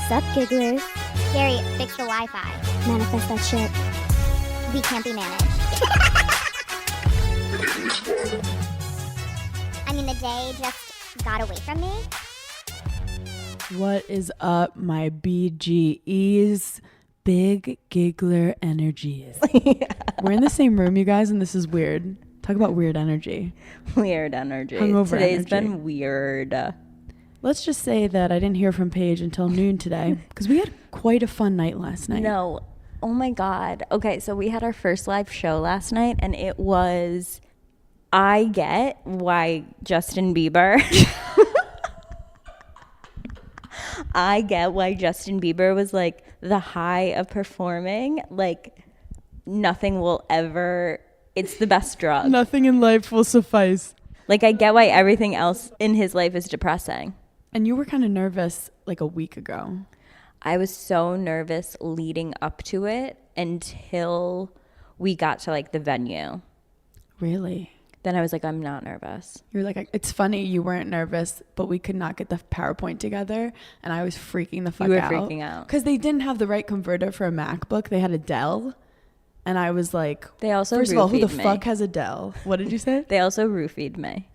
Sup, gigglers? Gary, fix the Wi-Fi. Manifest that shit. We can't be managed. I mean, the day just got away from me. What is up, my BGEs? Big giggler energies. Yeah. We're in the same room, you guys, and this is weird. Talk about weird energy. Weird energy. Hungover Today's energy. been weird. Let's just say that I didn't hear from Paige until noon today because we had quite a fun night last night. No. Oh my God. Okay, so we had our first live show last night, and it was, I get why Justin Bieber. I get why Justin Bieber was like the high of performing. Like nothing will ever, it's the best drug. Nothing in life will suffice. Like I get why everything else in his life is depressing. And you were kind of nervous like a week ago. I was so nervous leading up to it until we got to like the venue. Really? Then I was like, I'm not nervous. You were like, it's funny you weren't nervous, but we could not get the PowerPoint together. And I was freaking the fuck out. You were freaking out. Because they didn't have the right converter for a MacBook. They had a Dell. And I was like, they also first of all, who the me. fuck has a Dell? What did you say? They also roofied me.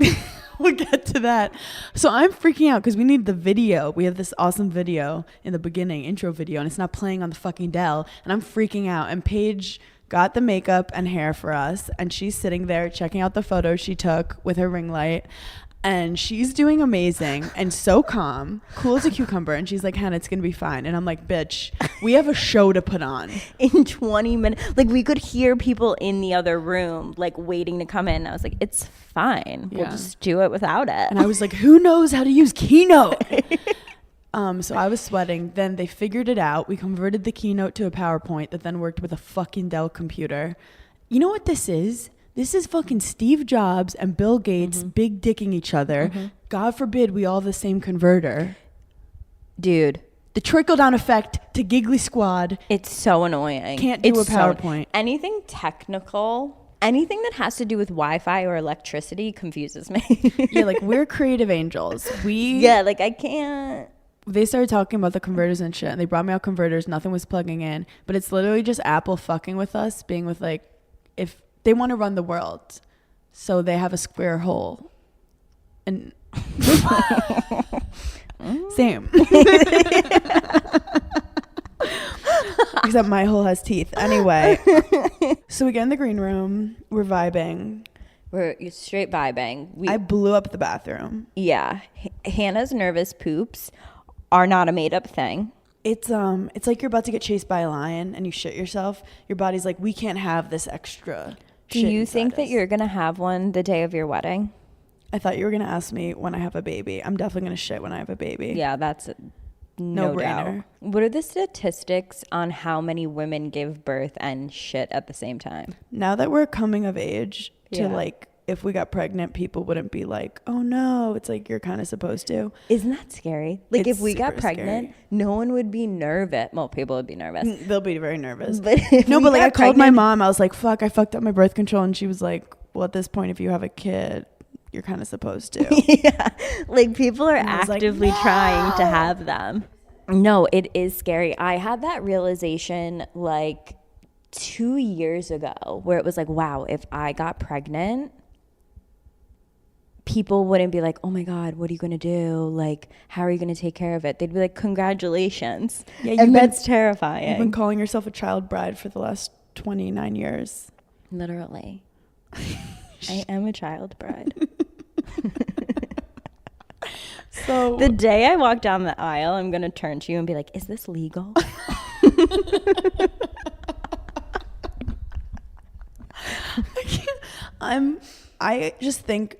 We'll get to that. So I'm freaking out because we need the video. We have this awesome video in the beginning, intro video, and it's not playing on the fucking Dell. And I'm freaking out. And Paige got the makeup and hair for us, and she's sitting there checking out the photos she took with her ring light. And she's doing amazing and so calm, cool as a cucumber. And she's like, Hannah, it's going to be fine. And I'm like, bitch, we have a show to put on. In 20 minutes. Like, we could hear people in the other room, like, waiting to come in. I was like, it's fine. We'll just do it without it. And I was like, who knows how to use Keynote? So I was sweating. Then they figured it out. We converted the Keynote to a PowerPoint that then worked with a fucking Dell computer. You know what this is? This is fucking Steve Jobs and Bill Gates big dicking each other. God forbid we all have the same converter. Dude. The trickle-down effect to Giggly Squad. It's so annoying. Can't do a PowerPoint. Anything technical, anything that has to do with Wi-Fi or electricity confuses me. Yeah, like we're creative angels. Yeah, like I can't. They started talking about the converters and shit, and they brought me out converters. Nothing was plugging in. But it's literally just Apple fucking with us, being with like, if they want to run the world, so they have a square hole. And same. Except my hole has teeth. Anyway, so we get in the green room. We're vibing. We're straight vibing. I blew up the bathroom. Yeah. Hannah's nervous poops are not a made up thing. It's like you're about to get chased by a lion and you shit yourself. Your body's like, we can't have this extra. Do you think that you're going to have one the day of your wedding? I thought you were going to ask me when I have a baby. I'm definitely going to shit when I have a baby. Yeah, that's no doubt. What are the statistics on how many women give birth and shit at the same time? Now that we're coming of age to like, if we got pregnant, people wouldn't be like, oh no, it's like you're kind of supposed to. Isn't that scary? Like It's if we got pregnant, scary. No one would be nervous. Well, people would be nervous. They'll be very nervous. But like I called my mom. I was like, fuck, I fucked up my birth control. And she was like, well, at this point, if you have a kid, you're kind of supposed to. Yeah. Like people are actively trying to have them. No, it is scary. I had that realization like 2 years ago where it was like, wow, if I got pregnant, people wouldn't be like, oh my God, what are you going to do? Like, how are you going to take care of it? They'd be like, congratulations. Yeah, and that's terrifying. You've been calling yourself a child bride for the last 29 years. Literally. I am a child bride. So the day I walk down the aisle, I'm going to turn to you and be like, is this legal? I just think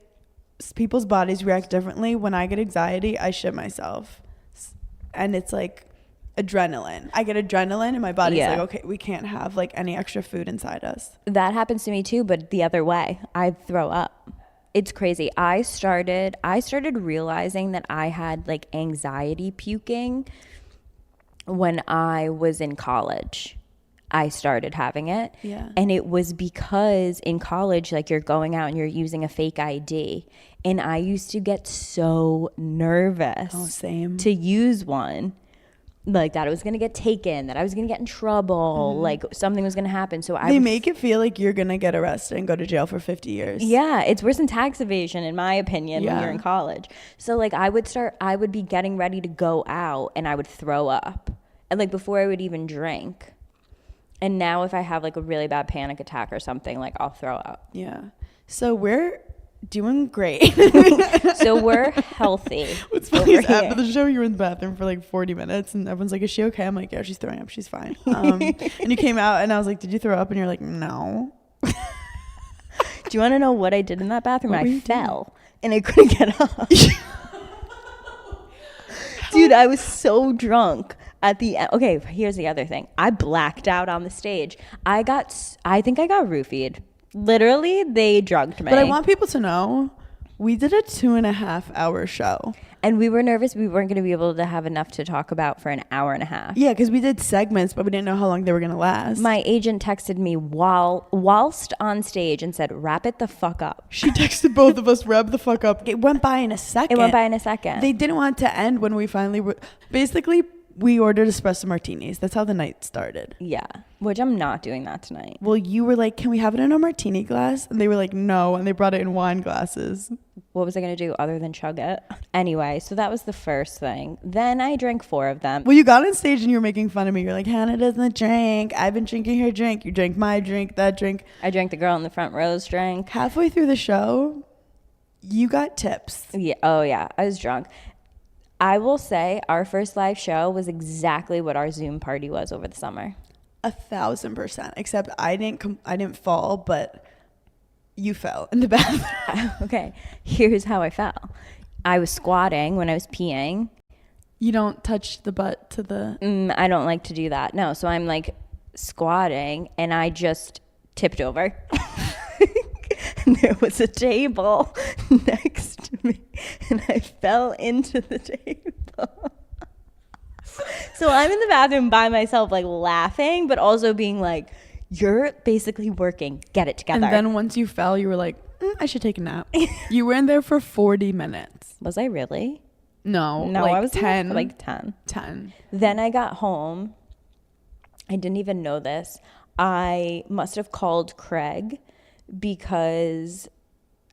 people's bodies react differently. When I get anxiety, I shit myself. And it's like adrenaline. I get adrenaline and my body's like, okay, we can't have like any extra food inside us. That happens to me too, but the other way. I throw up. It's crazy. I started realizing that I had like anxiety puking when I was in college. I started having it. Yeah. And it was because in college, like you're going out and you're using a fake ID. And I used to get so nervous same. to use one. like that it was going to get taken, that I was going to get in trouble, like something was going to happen. So They make it feel like you're going to get arrested and go to jail for 50 years. Yeah, it's worse than tax evasion, in my opinion, when Yeah. you're in college. So like I would be getting ready to go out and I would throw up. And like before I would even drink. And now if I have like a really bad panic attack or something, like I'll throw up. Yeah. So we're doing great. So we're healthy. What's funny is over after here. the show, you were in the bathroom for like 40 minutes and everyone's like, is she okay? I'm like, yeah, she's throwing up. She's fine. And you came out and I was like, did you throw up? And you're like, no. Do you want to know what I did in that bathroom? What were I you fell and I couldn't get up. Dude, I was so drunk at the end. Okay, here's the other thing. I blacked out on the stage. I think I got roofied. Literally, they drugged me. But I want people to know we did a 2.5 hour show. And we were nervous we weren't going to be able to have enough to talk about for an hour and a half. Yeah, because we did segments, but we didn't know how long they were going to last. My agent texted me whilst on stage and said, wrap it the fuck up. She texted both of us, wrap the fuck up. It went by in a second. It went by in a second. They didn't want it to end when we finally were. Basically, we ordered espresso martinis. That's how the night started. Yeah, which I'm not doing that tonight. Well, you were like, can we have it in a martini glass? And they were like, no. And they brought it in wine glasses. What was I going to do other than chug it? Anyway, so that was the first thing. Then I drank 4 of them. Well, you got on stage and you were making fun of me. You're like, Hannah doesn't drink. I've been drinking her drink. You drank my drink, that drink. I drank the girl in the front row's drink. Halfway through the show, you got tips. Yeah. Oh, yeah. I was drunk. I will say our first live show was exactly what our Zoom party was over the summer. 1,000%. Except I didn't fall, but you fell in the bathroom. Okay. Here's how I fell. I was squatting when I was peeing. You don't touch the butt to the... I don't like to do that. No. So I'm like squatting and I just tipped over. And there was a table next to me and I fell into the table. So I'm in the bathroom by myself, like laughing, but also being like, you're basically working. Get it together. And then once you fell, you were like, I should take a nap. You were in there for 40 minutes. Was I really? No, No, like I was 10. like 10. 10. Then I got home. I didn't even know this. I must have called Craig because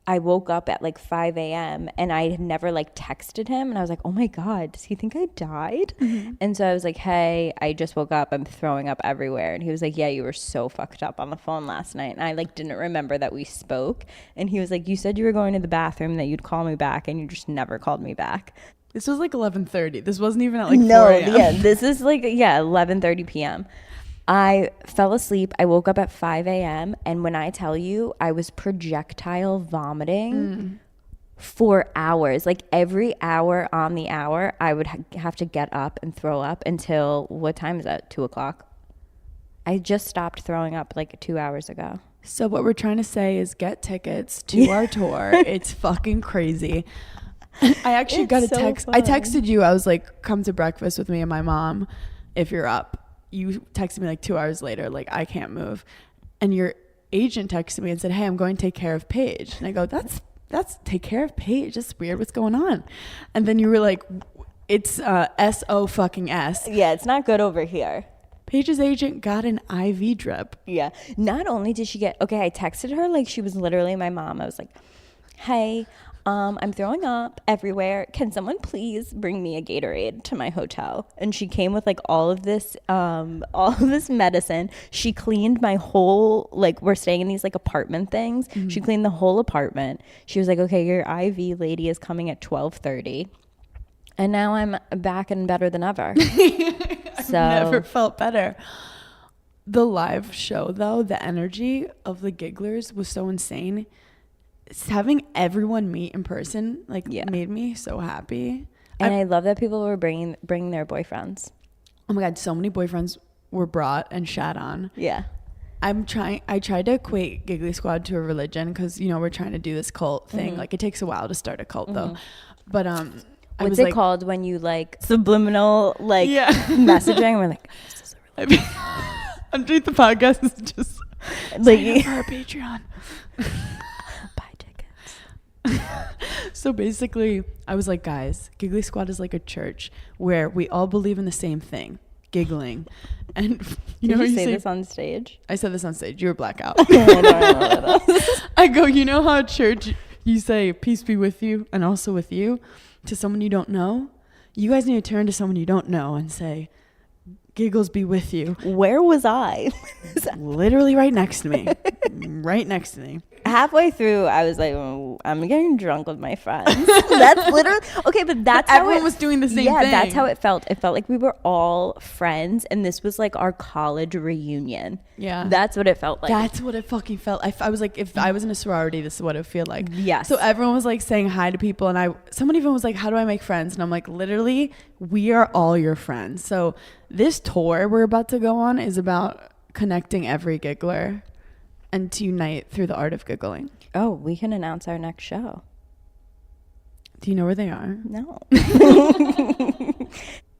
I woke up at like 5 a.m. and I had never like texted him. And I was like, oh my God, does he think I died? Mm-hmm. And so I was like, hey, I just woke up. I'm throwing up everywhere. And he was like, yeah, you were so fucked up on the phone last night. And I like didn't remember that we spoke. And he was like, you said you were going to the bathroom, that you'd call me back, and you just never called me back. This was like 11:30. This wasn't even at like 4 No, a.m. yeah, this is like, 11:30 p.m. I fell asleep. I woke up at 5 a.m. And when I tell you, I was projectile vomiting for hours. Like every hour on the hour, I would have to get up and throw up until, what time is that? 2 o'clock. I just stopped throwing up like 2 hours ago. So what we're trying to say is get tickets to our tour. It's fucking crazy. I actually got a text. I texted you. I was like, come to breakfast with me and my mom if you're up. You texted me like 2 hours later, like, I can't move. And your agent texted me and said, hey, I'm going to take care of Paige. And I go, that's take care of Paige. That's weird. What's going on? And then you were like, it's S-O fucking S. Yeah, it's not good over here. Paige's agent got an IV drip. Yeah. Not only did she get, okay, I texted her like she was literally my mom. I was like, hey, I'm throwing up everywhere. Can someone please bring me a Gatorade to my hotel? And she came with like all of this medicine. She cleaned my whole, like, we're staying in these like apartment things. Mm-hmm. She cleaned the whole apartment. She was like, okay, your IV lady is coming at 12:30. And now I'm back and better than ever. I've never felt better. The live show, though, the energy of the gigglers was so insane. Having everyone meet in person made me so happy. And I love that people were bringing their boyfriends. Oh my God, so many boyfriends were brought and shat on. Yeah. I tried to equate Giggly Squad to a religion because, you know, we're trying to do this cult thing. Mm-hmm. Like, it takes a while to start a cult, though. But what's it called when you like subliminal messaging? We're like, this is a religion. Underneath the podcast is just like for our Patreon. So basically, I was like, guys, Giggly Squad is like a church where we all believe in the same thing, giggling. And you know Did how you say this on stage? I said this on stage. You were blackout. I don't know what it is. I go, you know how at church you say, peace be with you and also with you to someone you don't know? You guys need to turn to someone you don't know and say, giggles be with you. Where was I? Literally right next to me. Right next to me. Halfway through, I was like, oh, I'm getting drunk with my friends. That's literally okay, but that's how everyone was doing the same thing. Yeah, that's how it felt. It felt like we were all friends, and this was like our college reunion. Yeah, that's what it felt like. That's what it fucking felt. I was like, if I was in a sorority, this is what it would feel like. Yes. So everyone was like saying hi to people, and someone even was like, "How do I make friends?" And I'm like, literally, we are all your friends. So this tour we're about to go on is about connecting every giggler and to unite through the art of giggling. Oh, we can announce our next show. Do you know where they are? No.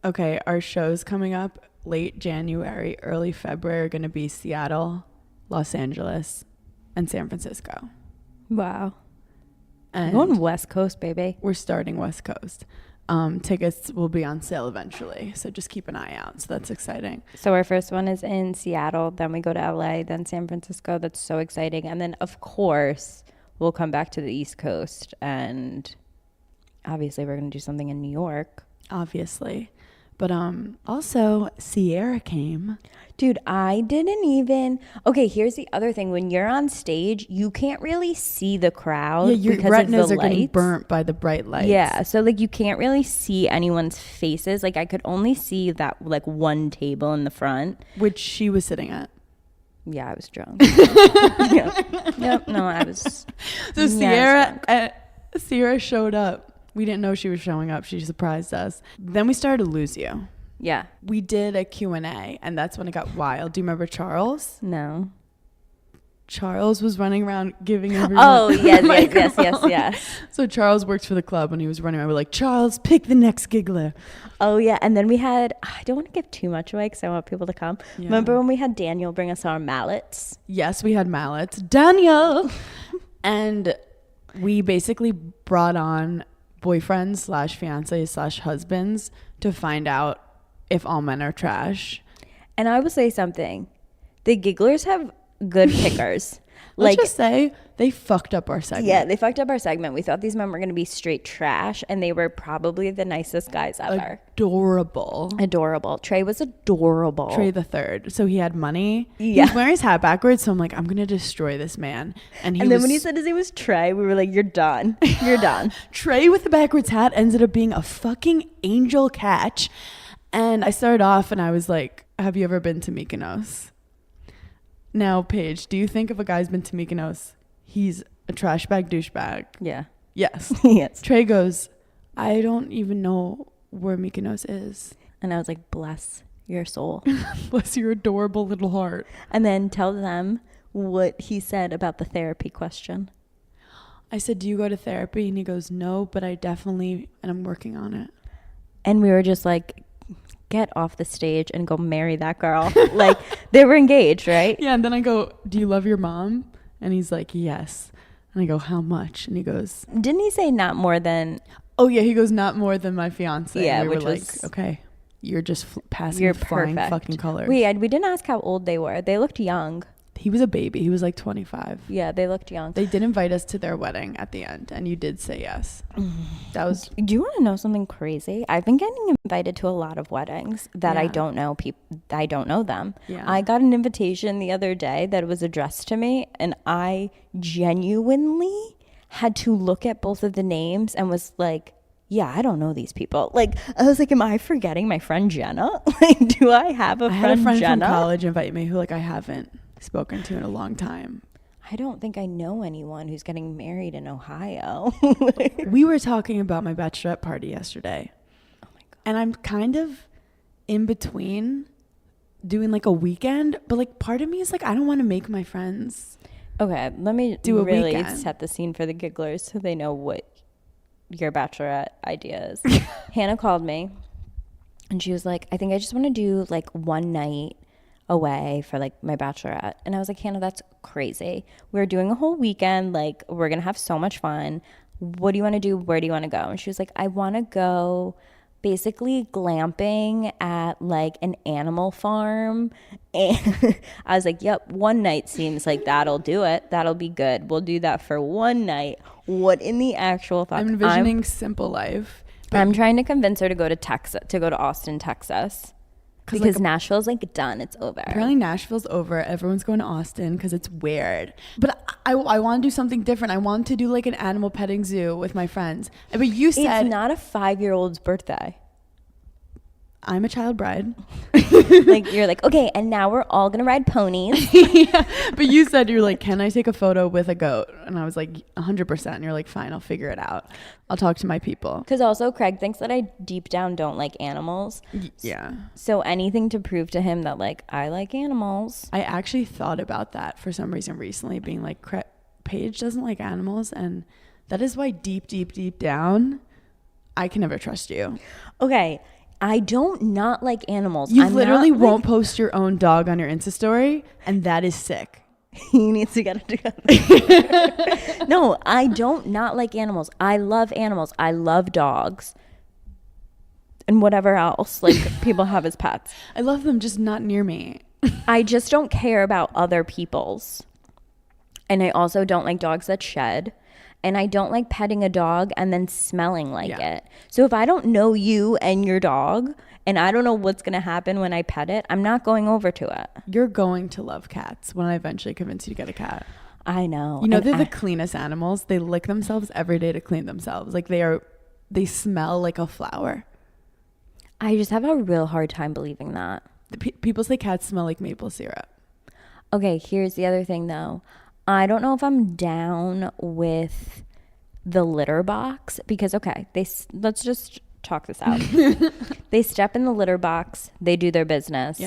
Okay, our shows coming up late January, early February are going to be Seattle, Los Angeles, and San Francisco. Wow. And going West Coast, baby. We're starting West Coast. Tickets will be on sale eventually, so just keep an eye out. So that's exciting. So our first one is in Seattle, then we go to LA, then San Francisco. That's so exciting. And then, of course, we'll come back to the East Coast, and obviously we're going to do something in New York. Obviously. But also, Sierra came. Dude, I didn't even... Okay, here's the other thing. When you're on stage, you can't really see the crowd. Yeah, your because retinas of the are getting lights. burnt by the bright lights. Yeah, so like you can't really see anyone's faces. Like I could only see that like one table in the front. Which she was sitting at. Yeah, I was drunk. Yep, no, I was... So Sierra showed up. We didn't know she was showing up. She surprised us. Then we started to lose you. Yeah. We did a Q&A, and that's when it got wild. Do you remember Charles? No. Charles was running around giving everyone Oh, yes. So Charles works for the club, and he was running around. We're like, Charles, pick the next giggler. Oh, yeah. And then we had... I don't want to give too much away because I want people to come. Yeah. Remember when we had Daniel bring us our mallets? Yes, we had mallets. Daniel! And we basically brought on boyfriends / fiancés / husbands to find out if all men are trash. And I will say something. The gigglers have good pickers. Let's just say they fucked up our segment. Yeah, they fucked up our segment. We thought these men were going to be straight trash, and they were probably the nicest guys ever. Adorable. Trey was adorable. Trey the third. So he had money. Yeah. He was wearing his hat backwards, so I'm like, I'm going to destroy this man. And then when he said his name was Trey, we were like, you're done. You're done. Trey with the backwards hat ended up being a fucking angel catch. And I started off and I was like, have you ever been to Mykonos? Now, Paige, do you think if a guy's been to Mykonos, he's a trash bag douchebag? Yeah. Yes. Yes. Trey goes, I don't even know where Mykonos is. And I was like, bless your soul. Bless your adorable little heart. And then tell them what he said about the therapy question. I said, do you go to therapy? And he goes, no, but I definitely, and I'm working on it. And we were just like, get off the stage and go marry that girl. Like, they were engaged, right? Yeah, and then I go, do you love your mom? And he's like, yes. And I go, how much? And he goes, didn't he say not more than... Oh, yeah, he goes, not more than my fiance. Yeah, and we which were was... like, okay, you're just passing you're flying perfect. Fucking colors. We didn't ask how old they were. They looked young. He was a baby. He was like 25. Yeah, they looked young. They did invite us to their wedding at the end, and you did say yes. That was... Do you want to know something crazy? I've been getting invited to a lot of weddings that Yeah. I don't know I don't know them. Yeah. I got an invitation the other day that was addressed to me, and I genuinely had to look at both of the names and was like, yeah, I don't know these people. Like, I was like, am I forgetting my friend Jenna? Like, do I have a friend Jenna? I had a friend from college invite me who, like, I haven't spoken to in a long time. I don't think I know anyone who's getting married in Ohio. We were talking about my bachelorette party yesterday. Oh my God. And I'm kind of in between doing like a weekend, but like part of me is like, I don't want to make my friends. Okay, let me do a really weekend. set the scene for the gigglers so they know what your bachelorette idea is. Hannah called me and she was like, I think I just want to do like one night away for like my bachelorette. And I was like, Hannah, that's crazy. We're doing a whole weekend. Like, we're going to have so much fun. what do you want to do? Where do you want to go? And she was like, I want to go basically glamping at like an animal farm. And I was like, yep, one night seems like that'll do it. That'll be good. We'll do that for one night. What in the actual fuck? I'm envisioning simple life. I'm trying to convince her to go to Texas, to go to Austin, Texas. Because like, Nashville's like done. It's over. Apparently Nashville's over. Everyone's going to Austin because it's weird. But I want to do something different. I want to do like an animal petting zoo with my friends. But you said... It's not a 5-year-old's birthday. I'm a child bride. Like, you're like, okay, and now we're all going to ride ponies. Yeah, but you said, you're like, can I take a photo with a goat? And I was like, 100%. And you're like, fine, I'll figure it out. I'll talk to my people. Because also Craig thinks that I deep down don't like animals. Yeah. So anything to prove to him that like I like animals. I actually thought about that for some reason recently, being like, Paige doesn't like animals. And that is why deep down, I can never trust you. Okay. I don't not like animals. You literally won't post your own dog on your Insta story, and that is sick. He needs to get it together. No, I don't not like animals. I love animals. I love dogs. And whatever else like people have as pets. I love them, just not near me. I just don't care about other people's. And I also don't like dogs that shed. And I don't like petting a dog and then smelling like it. So if I don't know you and your dog and I don't know what's going to happen when I pet it, I'm not going over to it. You're going to love cats when I eventually convince you to get a cat. I know. You know, they're the cleanest animals. They lick themselves every day to clean themselves. Like they smell like a flower. I just have a real hard time believing that. People say cats smell like maple syrup. Okay, here's the other thing though. I don't know if I'm down with the litter box because, okay, let's just talk this out. They step in the litter box, they do their business,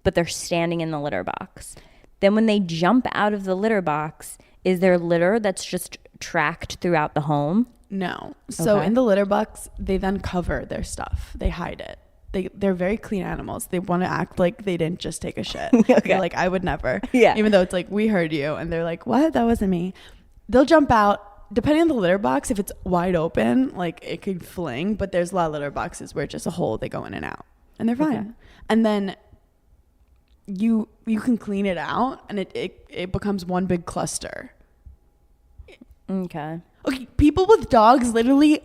but they're standing in the litter box. Then when they jump out of the litter box, is there litter that's just tracked throughout the home? No. So in the litter box, they then cover their stuff. They hide it. They're very clean animals. They want to act like they didn't just take a shit. Okay. They're like, I would never. Yeah. Even though it's like, we heard you. And they're like, what? That wasn't me. They'll jump out. Depending on the litter box, if it's wide open, like it could fling. But there's a lot of litter boxes where it's just a hole. They go in and out. And they're fine. Okay. And then you can clean it out. And it becomes one big cluster. Okay. People with dogs literally...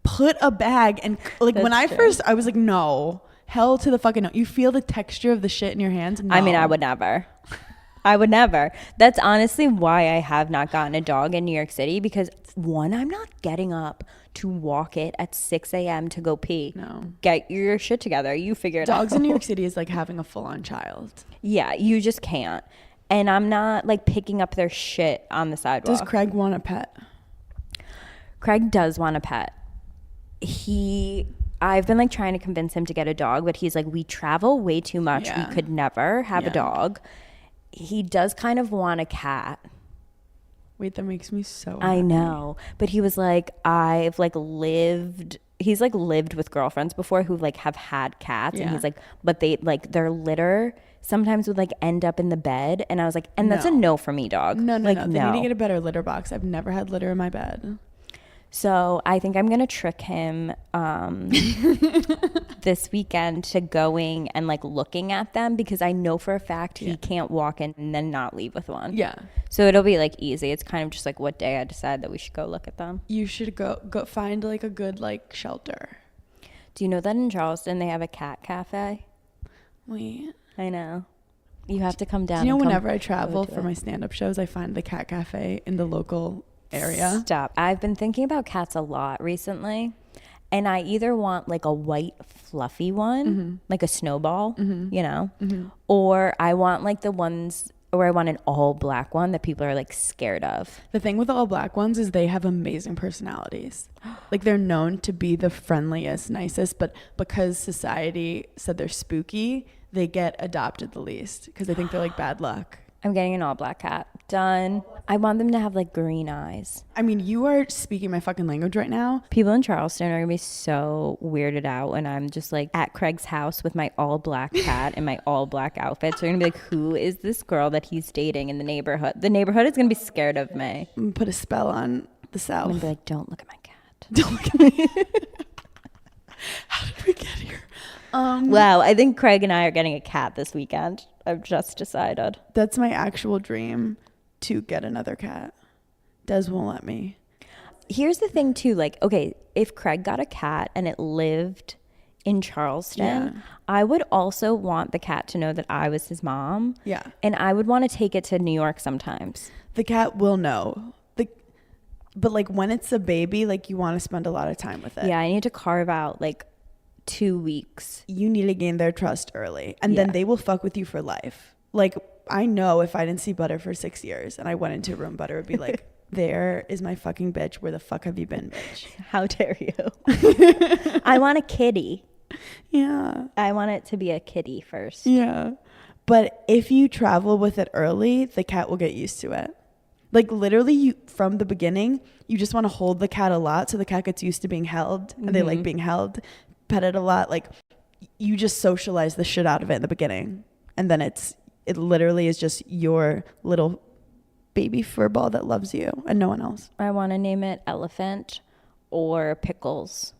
put a bag and like when I was like, no, hell to the fucking no. You feel the texture of the shit in your hands. No. I mean, I would never. That's honestly why I have not gotten a dog in New York City because one, I'm not getting up to walk it at 6 a.m. to go pee. No. Get your shit together. You figure it out. Dogs in New York City is like having a full-on child. Yeah, you just can't. And I'm not like picking up their shit on the sidewalk. Does Craig want a pet? Craig does want a pet. I've been like trying to convince him to get a dog, but he's like, we travel way too much. Yeah. We could never have a dog. He does kind of want a cat. Wait, that makes me so happy. I know. But he was like, he's like lived with girlfriends before who like have had cats. Yeah. And he's like, but they like their litter sometimes would like end up in the bed. And I was like, and that's a no for me, dog. No. Like, They need to get a better litter box. I've never had litter in my bed. So I think I'm going to trick him this weekend to going and like looking at them because I know for a fact he can't walk in and then not leave with one. Yeah. So it'll be like easy. It's kind of just like what day I decide that we should go look at them. You should go find like a good like shelter. Do you know that in Charleston they have a cat cafe? Wait. I know. You have to come down. Do you know whenever I travel for my stand-up shows, I find the cat cafe in the local area. Stop. I've been thinking about cats a lot recently, and I either want like a white fluffy one, like a snowball, you know, or I want like the ones, or I want an all black one that people are like scared of. The thing with the all black ones is they have amazing personalities. Like they're known to be the friendliest, nicest, but because society said they're spooky, they get adopted the least because they think they're like bad luck. I'm getting an all black cat. Done. I want them to have like green eyes. I mean, you are speaking my fucking language right now. People in Charleston are gonna be so weirded out when I'm just like at Craig's house with my all black cat and my all black outfits. They're gonna be like, who is this girl that he's dating in the neighborhood? The neighborhood is gonna be scared of me. I'm gonna put a spell on the South. I'm gonna be like, don't look at my cat. Don't look at me. How did we get here? Wow, I think Craig and I are getting a cat this weekend. I've just decided. That's my actual dream, to get another cat. Des won't let me. Here's the thing too, like, okay, if Craig got a cat and it lived in Charleston, I would also want the cat to know that I was his mom. Yeah. And I would want to take it to New York sometimes. The cat will know. But like when it's a baby, like you want to spend a lot of time with it. Yeah, I need to carve out like 2 weeks. You need to gain their trust early, and then they will fuck with you for life. Like, I know if I didn't see Butter for 6 years and I went into a room, Butter would be like, there is my fucking bitch. Where the fuck have you been, bitch? How dare you? I want a kitty. Yeah. I want it to be a kitty first. Yeah. But if you travel with it early, the cat will get used to it. Like literally, you from the beginning, you just want to hold the cat a lot so the cat gets used to being held, and they like being held, pet it a lot. Like you just socialize the shit out of it in the beginning, and then it literally is just your little baby fur ball that loves you and no one else. I want to name it Elephant or Pickles.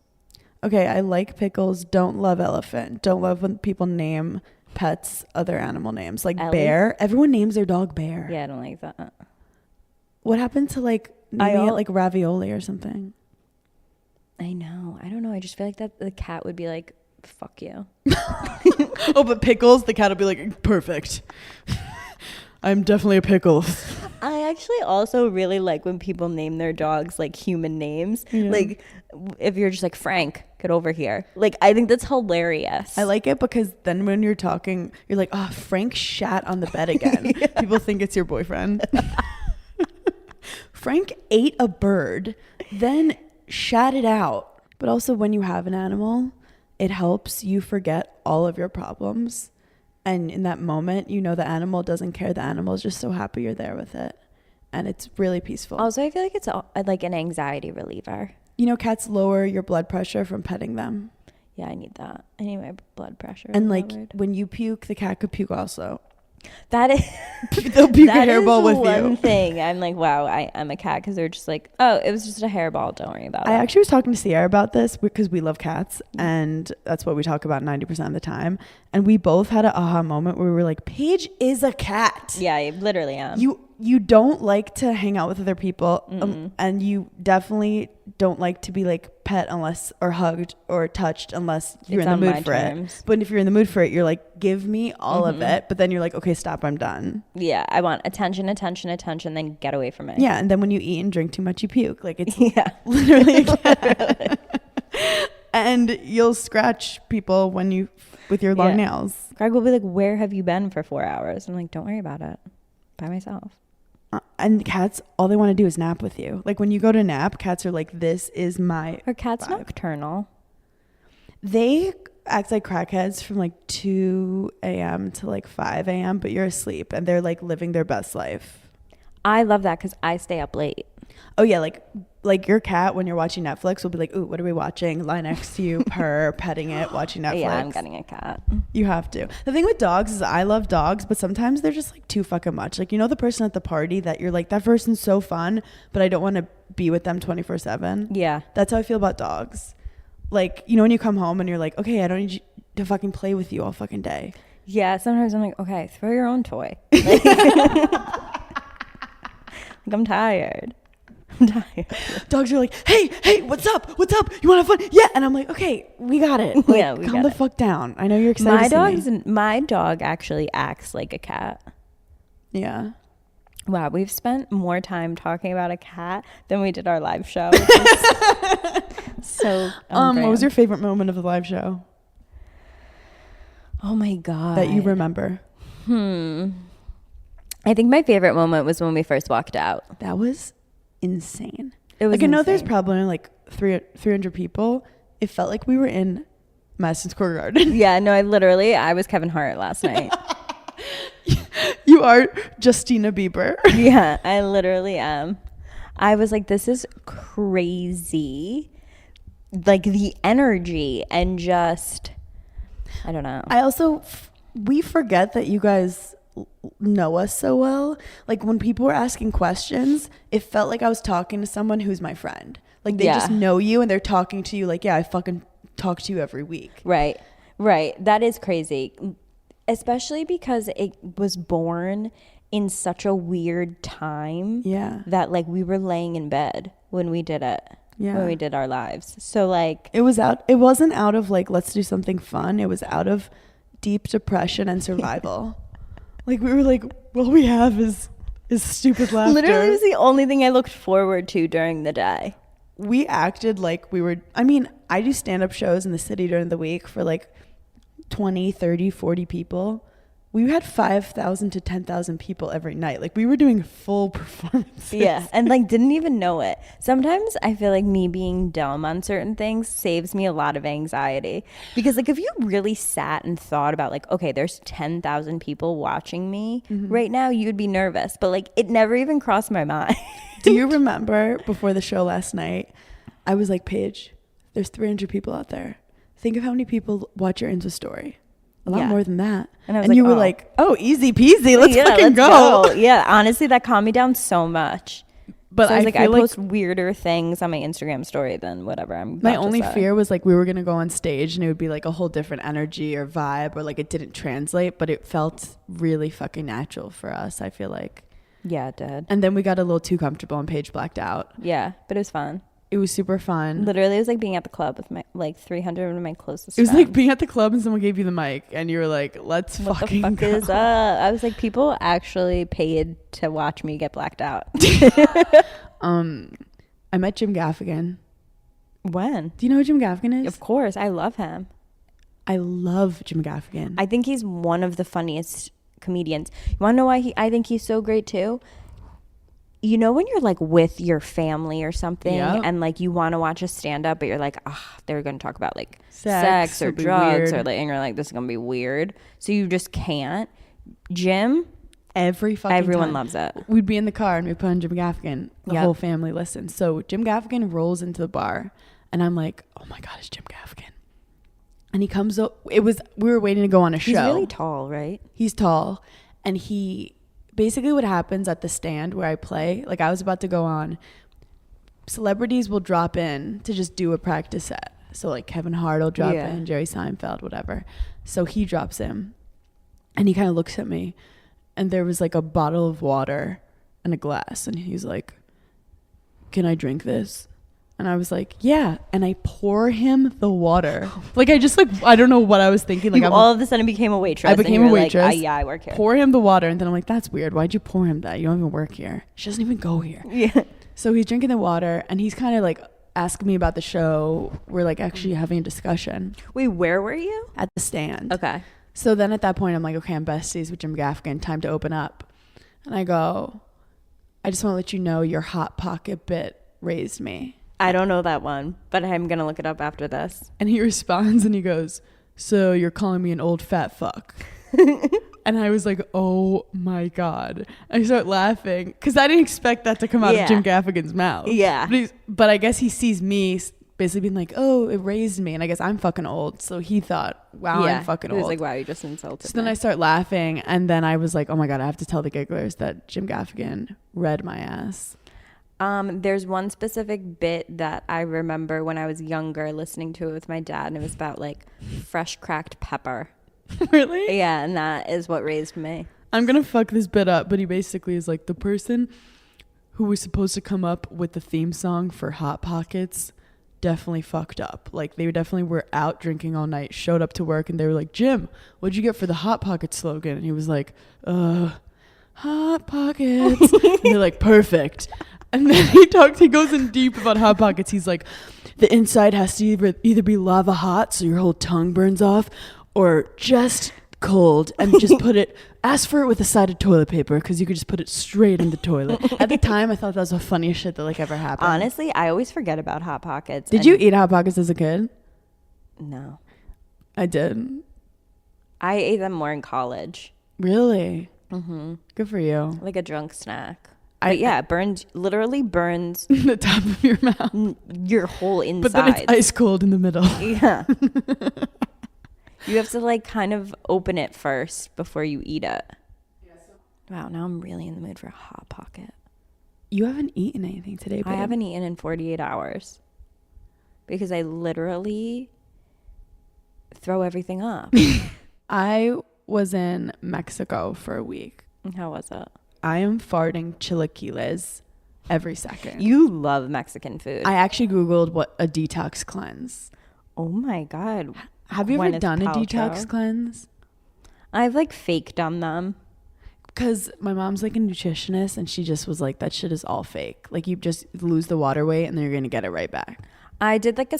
Okay, I like Pickles. Don't love Elephant. Don't love when people name pets other animal names like Ellie? Bear. Everyone names their dog Bear. Yeah, I don't like that. What happened to like naming it like Ravioli or something? I know. I don't know. I just feel like that the cat would be like, fuck you. Oh, but Pickles, the cat will be like, perfect. I'm definitely a pickle. I actually also really like when people name their dogs like human names. Yeah. Like if you're just like, Frank, get over here. Like, I think that's hilarious. I like it because then when you're talking, you're like, oh, Frank shat on the bed again. Yeah. People think it's your boyfriend. Frank ate a bird, then shat it out. But also when you have an animal, it helps you forget all of your problems. And in that moment, you know the animal doesn't care. The animal is just so happy you're there with it. And it's really peaceful. Also, I feel like it's like an anxiety reliever. You know, cats lower your blood pressure from petting them. Yeah, I need that. I need my blood pressure. And like when you puke, the cat could puke also. That is they'll puke a hairball with one you. Thing I'm like, wow, I'm a cat, because they're just like, oh, it was just a hairball, don't worry about it. I actually was talking to Sierra about this because we love cats, and that's what we talk about 90% of the time. And we both had an aha moment where we were like, Paige is a cat. Yeah, I literally am. You don't like to hang out with other people, and you definitely don't like to be like pet unless, or hugged or touched unless you're in the mood for it. But if you're in the mood for it, you're like, give me all of it. But then you're like, okay, stop, I'm done. Yeah, I want attention, then get away from it. Yeah, and then when you eat and drink too much, you puke. Like it's literally a cat. And you'll scratch people with your long nails. Greg will be like, where have you been for 4 hours? I'm like, don't worry about it. By myself. And cats, all they want to do is nap with you. Like when you go to nap, cats are like, this is my Are cats vibe. Nocturnal? They act like crackheads from like 2 a.m. to like 5 a.m. But you're asleep and they're like living their best life. I love that because I stay up late. Oh yeah, like your cat when you're watching Netflix will be like, ooh, what are we watching? Lie next to you, purr, petting it, watching Netflix. Yeah, I'm getting a cat. You have to. The thing with dogs is I love dogs, but sometimes they're just like too fucking much. Like, you know the person at the party that you're like, that person's so fun, but I don't want to be with them 24/7. Yeah. That's how I feel about dogs. Like, you know when you come home and you're like, okay, I don't need you to fucking play with you all fucking day. Yeah, sometimes I'm like, okay, throw your own toy. Like, I'm tired. Dogs are like, hey, what's up? You want to have fun? Yeah. And I'm like, okay, we got it. Like, yeah, calm the fuck down. I know you're excited. My dog actually acts like a cat. Yeah. Wow, we've spent more time talking about a cat than we did our live show. So, what was your favorite moment of the live show? Oh my God. That you remember? I think my favorite moment was when we first walked out. That was insane. It was like, I know insane. there's probably only like 300 people. It felt like we were in Madison Square Garden. Yeah, no, I was Kevin Hart last night. You are Justina Bieber. Yeah, I literally am. I was like, this is crazy. Like the energy and just, I don't know. I also, we forget that you guys know us so well. Like when people were asking questions, it felt like I was talking to someone who's my friend. Like they just know you and they're talking to you like, yeah, I fucking talk to you every week. Right. That is crazy. Especially because it was born in such a weird time. Yeah. That like we were laying in bed when we did it. Yeah. When we did our lives. So like it wasn't out of like, let's do something fun. It was out of deep depression and survival. Like we were like, all we have is stupid laughter. Literally, it was the only thing I looked forward to during the day. We acted like we were, I mean, I do stand-up shows in the city during the week for like 20, 30, 40 people. We had 5,000 to 10,000 people every night. Like we were doing full performances. Yeah, and like didn't even know it. Sometimes I feel like me being dumb on certain things saves me a lot of anxiety. Because like if you really sat and thought about like, okay, there's 10,000 people watching me right now, you'd be nervous. But like it never even crossed my mind. Do you remember before the show last night, I was like, Paige, there's 300 people out there. Think of how many people watch your Insta story. A lot more than that. And you were like, oh, easy peasy. Let's fucking go. Yeah, honestly, that calmed me down so much. But so I was I post weirder things on my Instagram story than whatever I'm My only fear was like we were going to go on stage and it would be like a whole different energy or vibe or like it didn't translate, but it felt really fucking natural for us, I feel like. Yeah, it did. And then we got a little too comfortable and Paige blacked out. Yeah, but it was fun. It was super fun. Literally, it was like being at the club with my like 300 of my closest friends. It was like friends. being at the club and someone gave you the mic and you were like, let's fucking go. What the fuck is up? I was like, people actually paid to watch me get blacked out. I met Jim Gaffigan. When? Do you know who Jim Gaffigan is? Of course. I love him. I love Jim Gaffigan. I think he's one of the funniest comedians. You want to know why I think he's so great too? You know when you're like with your family or something and like you want to watch a stand-up but you're like, they're going to talk about like sex or drugs or like, and you're like, this is going to be weird. So you just can't. Jim, everyone loves it. We'd be in the car and we'd put on Jim Gaffigan. The whole family listens. So Jim Gaffigan rolls into the bar and I'm like, oh my God, it's Jim Gaffigan. And he comes up. We were waiting to go on a show. He's really tall, right? He's tall. And basically what happens at the stand where I play, like I was about to go on, celebrities will drop in to just do a practice set. So like Kevin Hart will drop in, Jerry Seinfeld, whatever. So he drops in and he kind of looks at me and there was like a bottle of water and a glass. And he's like, can I drink this? And I was like, yeah. And I pour him the water. Like I just like, I don't know what I was thinking. Like all of a sudden became a waitress. I became a waitress. Like, I work here. Pour him the water. And then I'm like, that's weird. Why'd you pour him that? You don't even work here. She doesn't even go here. Yeah. So he's drinking the water and he's kind of like asking me about the show. We're like actually having a discussion. Wait, where were you? At the stand. Okay. So then at that point, I'm like, okay, I'm besties with Jim Gaffigan. Time to open up. And I go, I just want to let you know your Hot Pocket bit raised me. I don't know that one, but I'm going to look it up after this. And he responds and he goes, so you're calling me an old fat fuck. And I was like, oh my God. I start laughing because I didn't expect that to come out of Jim Gaffigan's mouth. Yeah. But I guess he sees me basically being like, oh, it raised me. And I guess I'm fucking old. So he thought, wow, I'm fucking old. He was like, wow, you just insulted me. Then I start laughing. And then I was like, oh my God, I have to tell the gigglers that Jim Gaffigan read my ass. There's one specific bit that I remember when I was younger listening to it with my dad, and it was about like fresh cracked pepper. Really? Yeah, and that is what raised me. I'm gonna fuck this bit up, but he basically is like the person who was supposed to come up with the theme song for Hot Pockets definitely fucked up. Like they definitely were out drinking all night, showed up to work, and they were like, Jim, what'd you get for the Hot Pocket slogan? And he was like, Hot Pockets. And they're like, perfect. And then he goes in deep about Hot Pockets. He's like, the inside has to either be lava hot so your whole tongue burns off, or just cold and just ask for it with a side of toilet paper because you could just put it straight in the toilet. At the time, I thought that was the funniest shit that like ever happened. Honestly, I always forget about Hot Pockets. Did you eat Hot Pockets as a kid? No. I did. I ate them more in college. Really? Mm-hmm. Good for you. Like a drunk snack. But yeah, it literally burns the top of your mouth, your whole inside. But then it's ice cold in the middle. Yeah. You have to like kind of open it first before you eat it. Yeah. Wow, now I'm really in the mood for a Hot Pocket. You haven't eaten anything today, babe. I haven't eaten in 48 hours because I literally throw everything up. I was in Mexico for a week. How was it? I am farting chilaquiles every second. You love Mexican food. I actually Googled what a detox cleanse. Oh my God. Have you ever Gwyneth done a Paltrow. detox cleanse? I've like fake done them. Because my mom's like a nutritionist and she just was like, that shit is all fake. Like you just lose the water weight and then you're going to get it right back. I did like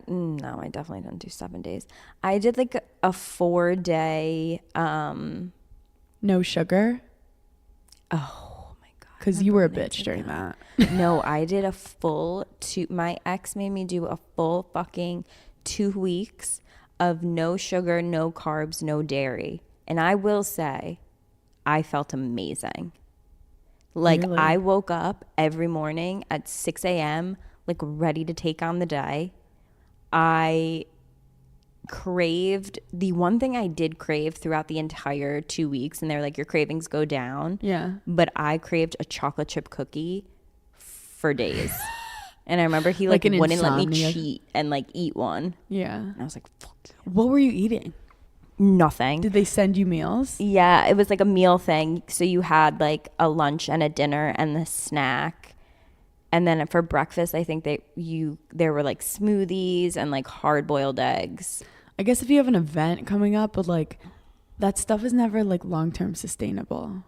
no, I definitely didn't do 7 days. I did like a 4-day, No sugar? oh my God. Because you were a bitch during that. No, I did a full my ex made me do a full fucking 2 weeks of no sugar, no carbs, no dairy. And I will say, I felt amazing. Like Really? I woke up every morning at 6 a.m. like ready to take on the day. I craved, the one thing I did crave throughout the entire 2 weeks, and they're like, your cravings go down. Yeah. But I craved a chocolate chip cookie for days. And I remember he like Like an wouldn't let me insomnia. cheat and like eat one. Yeah. And I was like, fuck you. What were you eating? Nothing. Did they send you meals? Yeah, it was like a meal thing. So you had like a lunch and a dinner and the snack. And then for breakfast, I think there were like smoothies and like hard boiled eggs. I guess if you have an event coming up, but like that stuff is never like long-term sustainable.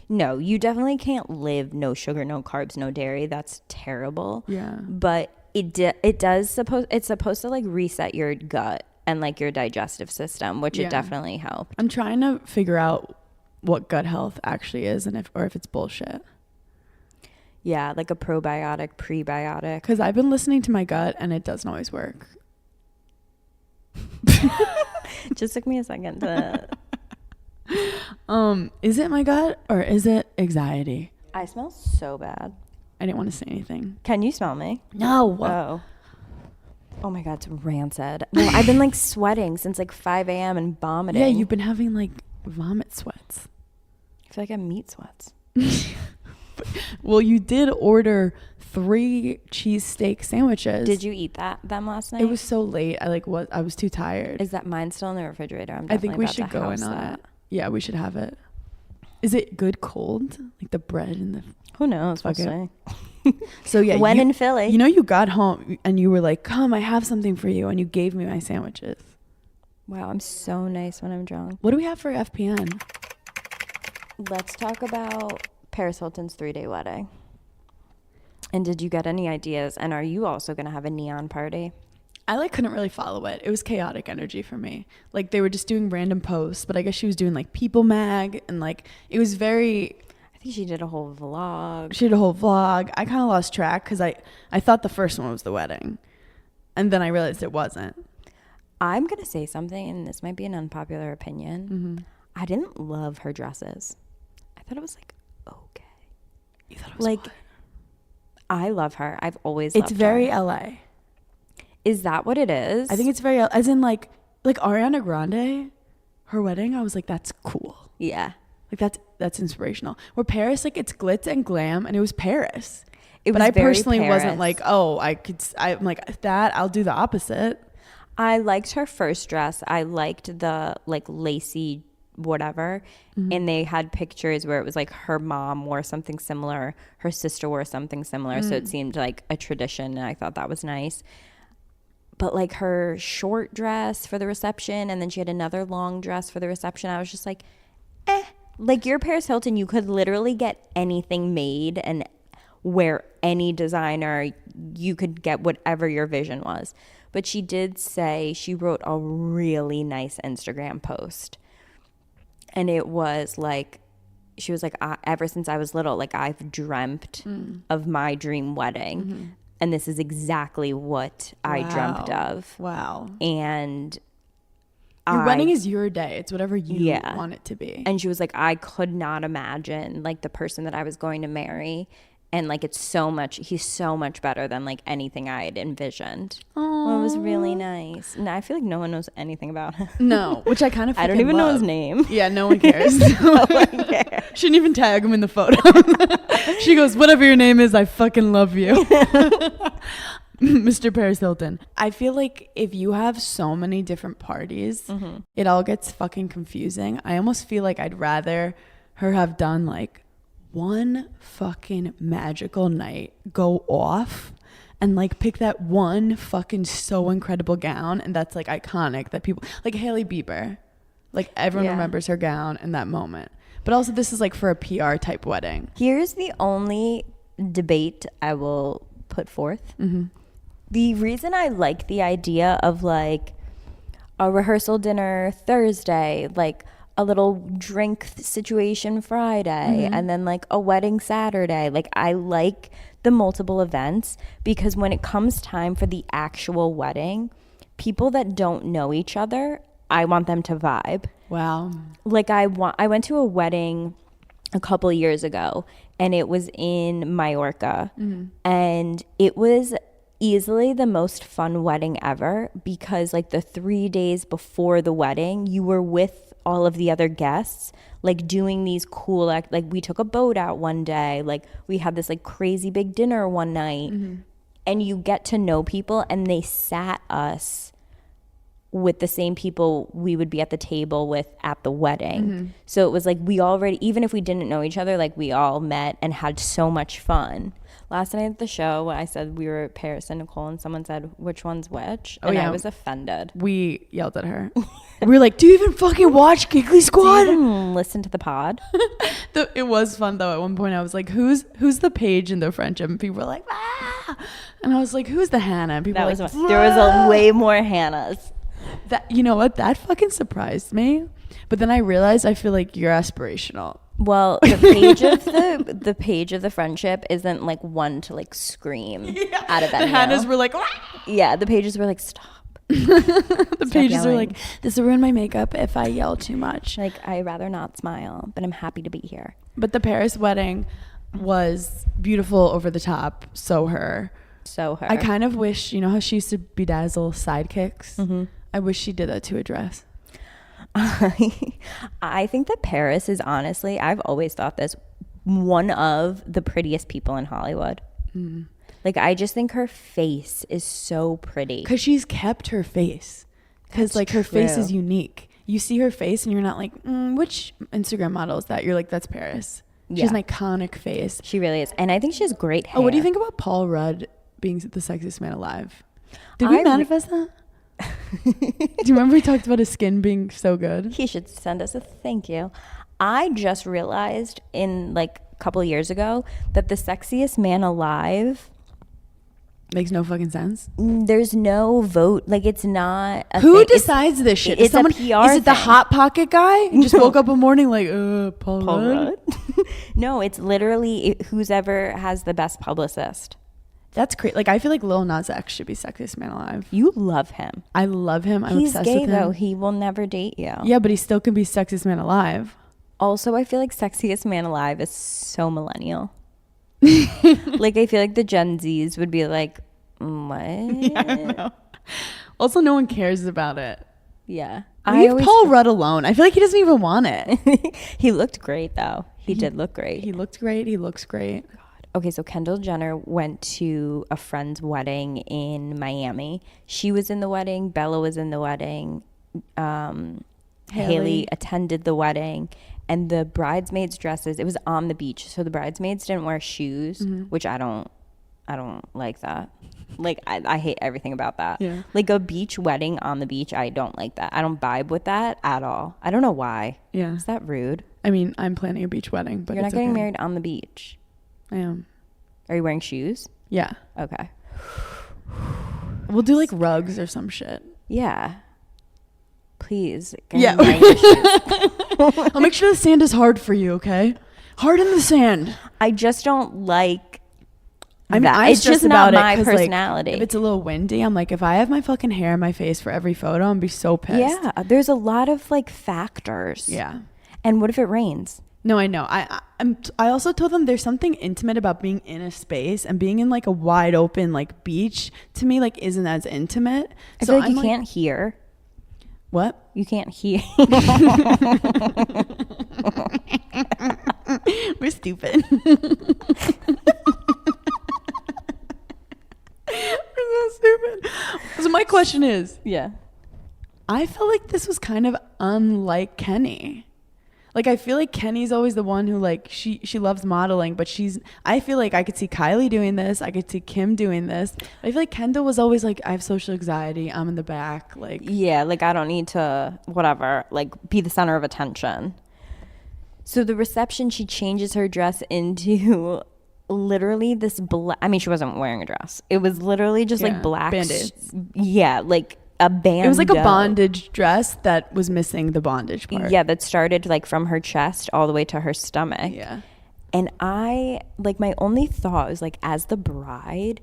No, you definitely can't live no sugar, no carbs, no dairy. That's terrible. Yeah. But it's supposed to like reset your gut and like your digestive system, which Yeah. it definitely helped. I'm trying to figure out what gut health actually is and if it's bullshit. Yeah, like a probiotic, prebiotic. Because I've been listening to my gut and it doesn't always work. It just took me a second to... Is it my gut or is it anxiety? I smell so bad. I didn't want to say anything. Can you smell me? No. Oh my God, it's rancid. No, I've been like sweating since like 5 a.m. and vomiting. Yeah, you've been having like vomit sweats. I feel like I have meat sweats. Well, you did order 3 cheesesteak sandwiches. Did you eat them last night? It was so late. I was too tired. Is that mine still in the refrigerator? I think we should go in on it. Yeah, we should have it. Is it good cold? Like the bread and the... Who knows? We'll Okay. see. So yeah, When in Philly. You know, you got home and you were like, come, I have something for you. And you gave me my sandwiches. Wow, I'm so nice when I'm drunk. What do we have for FPN? Let's talk about Paris Hilton's 3-day wedding. And did you get any ideas? And are you also going to have a neon party? I like couldn't really follow it. It was chaotic energy for me. Like they were just doing random posts, but I guess she was doing like People Mag and like it was very... I think she did a whole vlog. She did a whole vlog. I kind of lost track because I thought the first one was the wedding. And then I realized it wasn't. I'm going to say something, and this might be an unpopular opinion. Mm-hmm. I didn't love her dresses. I thought it was like, okay. You thought it was Like, what? I love her. I've always loved It's very her. LA. Is that what it is? I think it's very, as in like Ariana Grande, her wedding, I was like, that's cool. Yeah. Like that's inspirational. Where Paris, like it's glitz and glam and it was Paris. It But was I very personally wasn't Paris. like, oh, I'm like that. I'll do the opposite. I liked her first dress. I liked the like lacy whatever. Mm-hmm. And they had pictures where it was like her mom wore something similar. Her sister wore something similar. So it seemed like a tradition. And I thought that was nice. But like her short dress for the reception, and then she had another long dress for the reception. I was just like, Like you're Paris Hilton, you could literally get anything made and wear any designer. You could get whatever your vision was. But she did say she wrote a really nice Instagram post. And it was like, she was like, ever since I was little, like I've dreamt of my dream wedding. Mm-hmm. And this is exactly what I dreamt of. Wow. And your wedding is your day. It's whatever you want it to be. And she was like, I could not imagine like the person that I was going to marry And like he's so much better than like anything I had envisioned. Well, it was really nice. And I feel like no one knows anything about him. No, which I kind of I don't even know his name. Yeah, no one cares. No one cares. She didn't even tag him in the photo. She goes, whatever your name is, I fucking love you. Mr. Paris Hilton. I feel like if you have so many different parties, it all gets fucking confusing. I almost feel like I'd rather her have done like one fucking magical night, go off and like pick that one fucking so incredible gown, and that's like iconic that people like Hailey Bieber, like everyone remembers her gown in that moment. But also this is like for a PR type wedding. Here's the only debate I will put forth. The reason I like the idea of like a rehearsal dinner Thursday, like a little drink situation Friday, and then like a wedding Saturday. Like I like the multiple events because when it comes time for the actual wedding, people that don't know each other, I want them to vibe. Wow. Like I went to a wedding a couple years ago and it was in Mallorca, and it was easily the most fun wedding ever because like the 3 days before the wedding, you were with all of the other guests, like doing these cool like we took a boat out one day, like we had this like crazy big dinner one night, and you get to know people, and they sat us with the same people we would be at the table with at the wedding. So it was like we already, even if we didn't know each other, like we all met and had so much fun. Last night at the show, I said we were Paris and Nicole, and someone said, which one's which? And I was offended. We yelled at her. We were like, do you even fucking watch Giggly Squad? Do you even listen to the pod? It was fun though. At one point I was like, who's the Paige in the friendship? And people were like, ah! And I was like, who's the Hannah? And people were like, there was a way more Hannahs. That, you know what? That fucking surprised me. But then I realized I feel like you're aspirational. Well, the page of the friendship isn't like one to like scream out of that. The Hannahs were like, yeah, the pages were like, stop. The pages are like, this will ruin my makeup if I yell too much. Like, I'd rather not smile, but I'm happy to be here. But the Paris wedding was beautiful, over the top. So her. I kind of wish, you know how she used to bedazzle sidekicks? I wish she did that to a dress. I think that Paris is honestly, I've always thought this, one of the prettiest people in Hollywood. Like, I just think her face is so pretty. Because she's kept her face. Because, like, her face is unique. You see her face and you're not like, which Instagram model is that? You're like, that's Paris. She has an iconic face. She really is. And I think she has great hair. Oh, what do you think about Paul Rudd being the sexiest man alive? Did we manifest that? Do you remember we talked about his skin being so good? He should send us a thank you. I just realized in like a couple of years ago that the sexiest man alive makes no fucking sense. There's no vote. Like, it's not a who decides this shit? It's someone, a PR is it the Hot Pocket guy? He just woke up one morning like, Paul Rudd? No, it's literally who's ever has the best publicist. That's crazy. Like, I feel like Lil Nas X should be sexiest man alive. You love him. I love him. I'm He's obsessed gay, with him. though. He will never date you. Yeah, but he still can be sexiest man alive. Also, I feel like sexiest man alive is so millennial. Like, I feel like the Gen Zs would be like, what? Yeah, I know. Also, no one cares about it. Yeah. Leave Paul Rudd alone. I feel like he doesn't even want it. He looked great, though. He did look great. He looked great. He looks great. Okay, so Kendall Jenner went to a friend's wedding in Miami. She was in the wedding. Bella was in the wedding. Hailey attended the wedding. And the bridesmaids' dresses, it was on the beach. So the bridesmaids didn't wear shoes, which I don't like that. Like, I hate everything about that. Yeah. Like, a beach wedding on the beach, I don't like that. I don't vibe with that at all. I don't know why. Yeah. Is that rude? I mean, I'm planning a beach wedding, but you're not getting married on the beach. I am. Are you wearing shoes? Yeah. Okay. We'll do like rugs or some shit. Yeah. Please. Yeah. I'll make sure the sand is hard for you, okay? Hard in the sand. I just don't like it's just not about my personality. Like, if it's a little windy, I'm like, if I have my fucking hair in my face for every photo, I'm be so pissed. Yeah. There's a lot of like factors. Yeah. And what if it rains? No, I know. I also told them there's something intimate about being in a space, and being in like a wide open like beach to me like isn't as intimate. I feel like you can't hear. What? You can't hear. We're stupid. We're so stupid. So my question is, Yeah. I felt like this was kind of unlike Kenny. Like, I feel like Kenny's always the one who, like, she loves modeling, but I feel like I could see Kylie doing this. I could see Kim doing this. I feel like Kendall was always like, I have social anxiety. I'm in the back. Like, yeah, like, I don't need to, whatever, like, be the center of attention. So the reception, she changes her dress into literally this black, I mean, she wasn't wearing a dress. It was literally just, like, black. Band-Aids. Yeah, like, a band. It was like a bondage dress that was missing the bondage part. Yeah, that started like from her chest all the way to her stomach. Yeah. And I, like, my only thought was like, as the bride,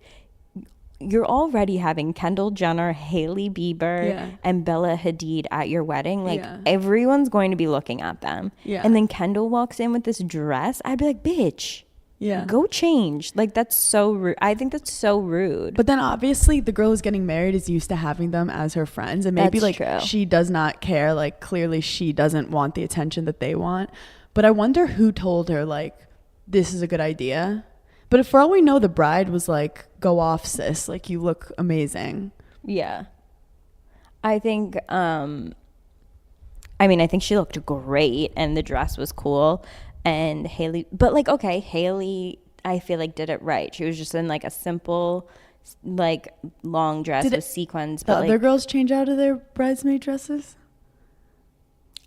you're already having Kendall Jenner, Hailey Bieber, and Bella Hadid at your wedding. Like, everyone's going to be looking at them. Yeah. And then Kendall walks in with this dress. I'd be like, bitch. Yeah. Go change. Like, that's so rude. I think that's so rude. But then obviously the girl who's getting married is used to having them as her friends, and maybe That's like true. she does not care. Like, clearly she doesn't want the attention that they want. But I wonder who told her like this is a good idea. But for all we know, the bride was like, go off, sis. Like, you look amazing. Yeah. I think I mean, I think she looked great and the dress was cool. And Hailey, but like, okay, Hailey, I feel like did it right. She was just in like a simple, like, long dress with sequins. The But other like, girls change out of their bridesmaid dresses?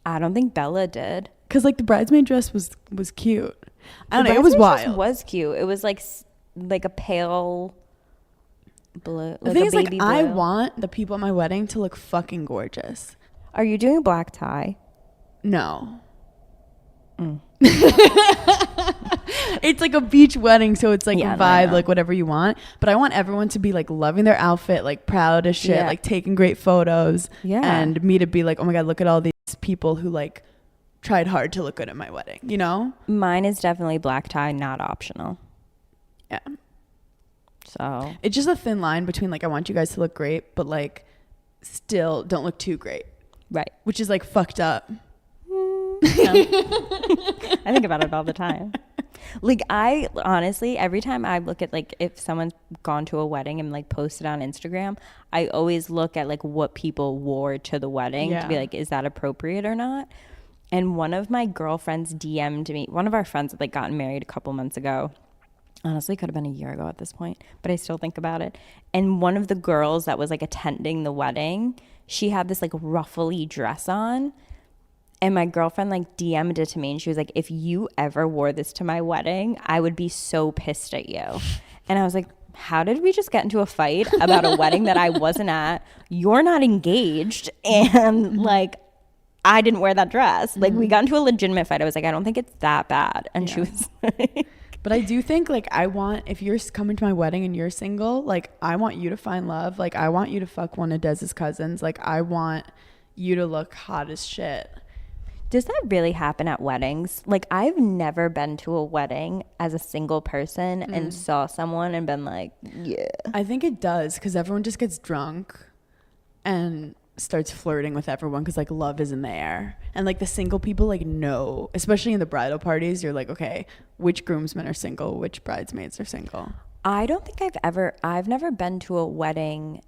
I don't think Bella did. Because like the bridesmaid dress was cute. I don't The know. It was bridesmaid dress wild. Was cute. It was like a pale blue. The thing is, like, I want the people at my wedding to look fucking gorgeous. Are you doing a black tie? No. It's like a beach wedding, so it's like a vibe, like whatever you want. But I want everyone to be like loving their outfit, like proud as shit, like taking great photos. Yeah. And me to be like, oh my God, look at all these people who like tried hard to look good at my wedding, you know? Mine is definitely black tie, not optional. Yeah. So It's just a thin line between like, I want you guys to look great, but like still don't look too great. right. Which is like fucked up. I think about it all the time. Like, I honestly, every time I look at like if someone's gone to a wedding and like posted on Instagram, I always look at like what people wore to the wedding to be like, is that appropriate or not? And one of my girlfriends DM'd me, one of our friends had like gotten married a couple months ago. Honestly, could have been a year ago at this point, but I still think about it. And one of the girls that was like attending the wedding, she had this like ruffly dress on. And my girlfriend like DM'd it to me and she was like, if you ever wore this to my wedding, I would be so pissed at you. And I was like, how did we just get into a fight about a wedding that I wasn't at? You're not engaged. And like, I didn't wear that dress. Like, we got into a legitimate fight. I was like, I don't think it's that bad. And she was like, but I do think like if you're coming to my wedding and you're single, like I want you to find love. Like I want you to fuck one of Dez's cousins. Like I want you to look hot as shit. does that really happen at weddings? Like, I've never been to a wedding as a single person and saw someone and been like, yeah. I think it does, because everyone just gets drunk and starts flirting with everyone because like love is in the air, and like the single people like know, especially in the bridal parties, you're like, okay, which groomsmen are single, which bridesmaids are single. I don't think I've never been to a wedding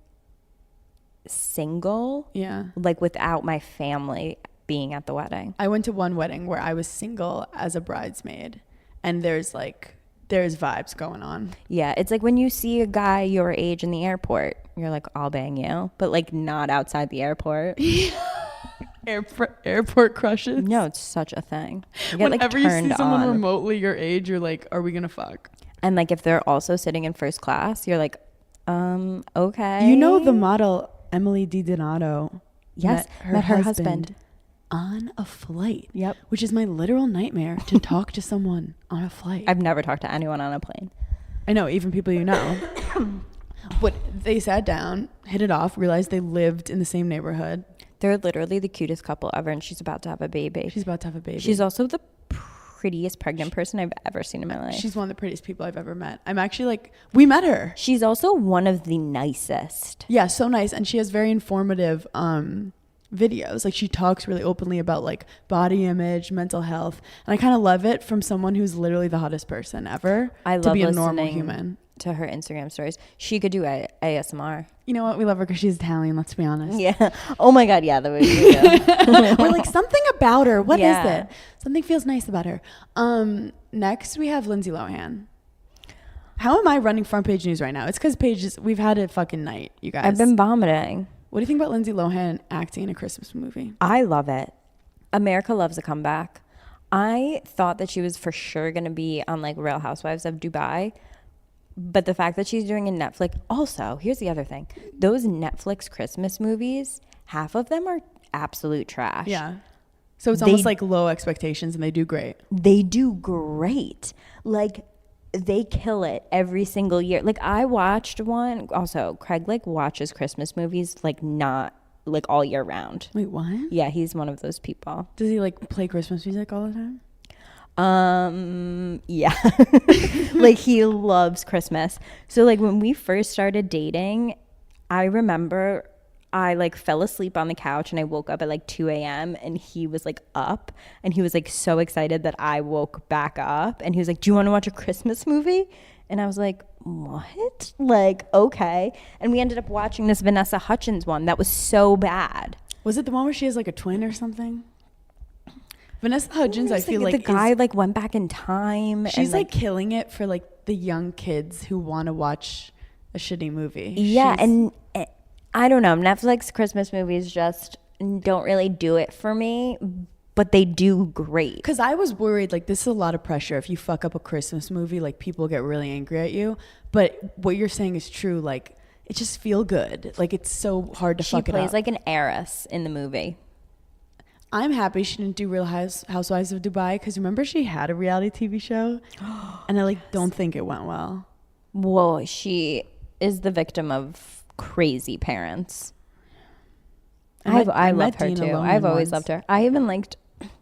single, like without my family being at the wedding. I went to one wedding where I was single as a bridesmaid, and there's vibes going on. Yeah, it's like when you see a guy your age in the airport, you're like, I'll bang you, but like not outside the airport. Airport crushes. No, it's such a thing. You get, Whenever like, you turned see someone on. remotely your age, you're like, are we gonna fuck? And like if they're also sitting in first class, you're like, okay. You know the model Emily D. Donato. Yes, met her husband on a flight. Yep. Which is my literal nightmare, to talk to someone on a flight. I've never talked to anyone on a plane. I know, even people you know. But they sat down, hit it off, realized they lived in the same neighborhood. They're literally the cutest couple ever, and she's about to have a baby. She's about to have a baby. She's also the prettiest pregnant person I've ever seen in my life. She's one of the prettiest people I've ever met. I'm actually like, we met her. She's also one of the nicest. Yeah, so nice. And she has very informative videos. Like she talks really openly about like body image, mental health. And I kind of love it from someone who's literally the hottest person ever. I to love be a listening normal human. to her Instagram stories. She could do ASMR. You know what? We love her because she's Italian, let's be honest. Yeah. Oh my God. Yeah. The way we do. We're like, something about her. What is Yeah. it? Something feels nice about her. Next, we have Lindsay Lohan. How am I running front page news right now? It's because we've had a fucking night, you guys. I've been vomiting. What do you think about Lindsay Lohan acting in a Christmas movie? I love it. America loves a comeback. I thought that she was for sure going to be on like Real Housewives of Dubai. But the fact that she's doing a Netflix. Also, here's the other thing. Those Netflix Christmas movies, half of them are absolute trash. Yeah. So it's almost like low expectations and they do great. They do great. Like, they kill it every single year. Like, I watched one. Also, Craig like watches Christmas movies like not like all year round. Wait, what? Yeah, he's one of those people. Does he like play Christmas music all the time? Yeah. Like he loves Christmas. So like when we first started dating, I remember I like fell asleep on the couch and I woke up at like 2 a.m. and he was like up and he was like so excited that I woke back up and he was like, do you want to watch a Christmas movie? And I was like, what? Like, okay. And we ended up watching this Vanessa Hudgens one that was so bad. Was it the one where she has like a twin or something? Vanessa Hudgens, I feel like the guy like went back in time. She's and, like killing it for like the young kids who want to watch a shitty movie. Yeah, and I don't know. Netflix Christmas movies just don't really do it for me, but they do great. Because I was worried, like, this is a lot of pressure. If you fuck up a Christmas movie, like, people get really angry at you. But what you're saying is true. Like, it just feel good. Like, it's so hard to fuck it up. She plays like an heiress in the movie. I'm happy she didn't do Real Housewives of Dubai because remember she had a reality TV show and I like don't think it went well. Whoa, she is the victim of crazy parents. I love her Dena too. Lohan I've always once. loved her. I even liked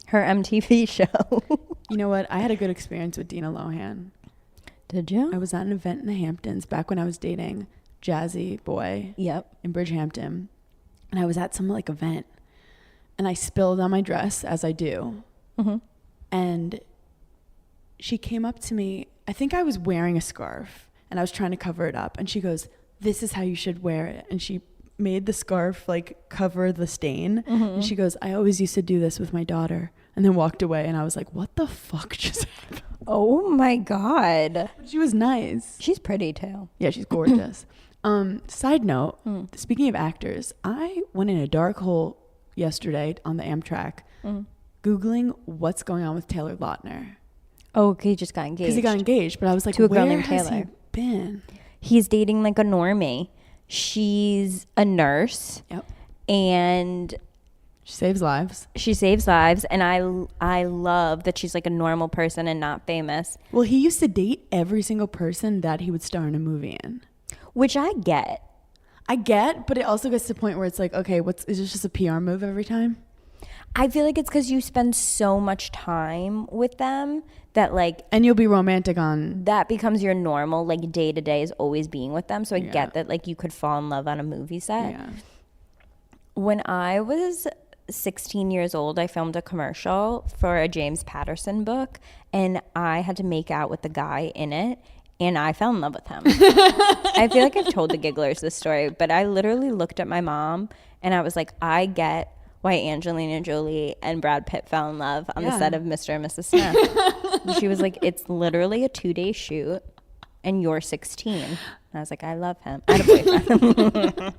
her MTV show. You know what? I had a good experience with Dena Lohan. Did you? I was at an event in the Hamptons back when I was dating Jazzy Boy Yep. in Bridgehampton. And I was at some like event and I spilled on my dress as I do. Mm-hmm. And she came up to me. I think I was wearing a scarf and I was trying to cover it up. And she goes, "This is how you should wear it." And she made the scarf like cover the stain. Mm-hmm. And she goes, "I always used to do this with my daughter." And then walked away. And I was like, what the fuck just happened? Oh my God. But she was nice. She's pretty too. Yeah, she's gorgeous. Side note, speaking of actors, I went in a dark hole yesterday on the Amtrak, Googling what's going on with Taylor Lautner. Oh, okay, he just got engaged. Because he got engaged, but I was like, To a girl where named has he Taylor. been? He's dating like a normie. She's a nurse. Yep. And She saves lives. she saves lives. And I love that she's like a normal person and not famous, Well, he used to date every single person that he would star in a movie in. which I get. I get, but it also gets to the point where it's like, okay, is this just a PR move every time? I feel like it's because you spend so much time with them that like And you'll be romantic on... that becomes your normal like day to day is always being with them. So I Yeah. get that like you could fall in love on a movie set. Yeah. When I was 16 years old, I filmed a commercial for a James Patterson book, and I had to make out with the guy in it, and I fell in love with him. I feel like I've told the gigglers this story, but I literally looked at my mom, and I was like, I get why Angelina Jolie and Brad Pitt fell in love on the Yeah. set of Mr. and Mrs. Smith. She was like, it's literally a 2-day shoot, and you're 16. And I was like, I love him. I had a boyfriend.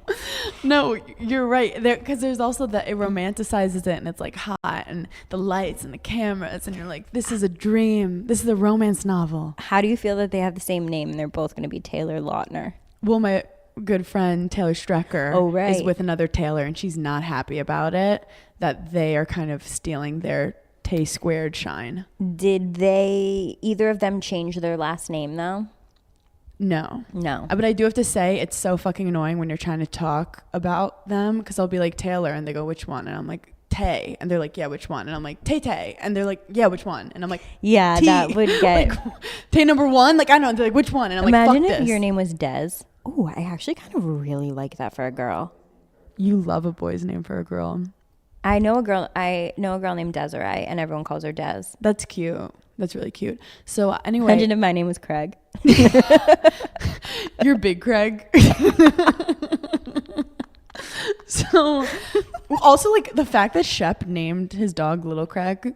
No, you're right. Because there's also that it romanticizes it and it's like hot and the lights and the cameras and you're like, this is a dream. This is a romance novel. How do you feel that they have the same name and they're both going to be Taylor Lautner? Well, my good friend Taylor Strecker Oh, right. is with another Taylor and she's not happy about it, that they are kind of stealing their Tay squared shine. Did they, either of them change their last name though? No. No. But I do have to say it's so fucking annoying when you're trying to talk about them because I'll be like Taylor and they go, which one? And I'm like, Tay, and they're like, yeah, which one? And I'm like, Tay Tay, and they're like, yeah, which one? And I'm like, Yeah, T. that would get. Like, Tay number one? Like, I don't know. They're like, which one? And I'm Imagine like, if fuck this. your name was Des. Oh, I actually kind of really like that for a girl. You love a boy's name for a girl. I know a girl named Desiree, and everyone calls her Des. That's cute. That's really cute. So anyway, Imagine if my name was Craig. you're big Craig. So also, like, the fact that Shep named his dog Little Craig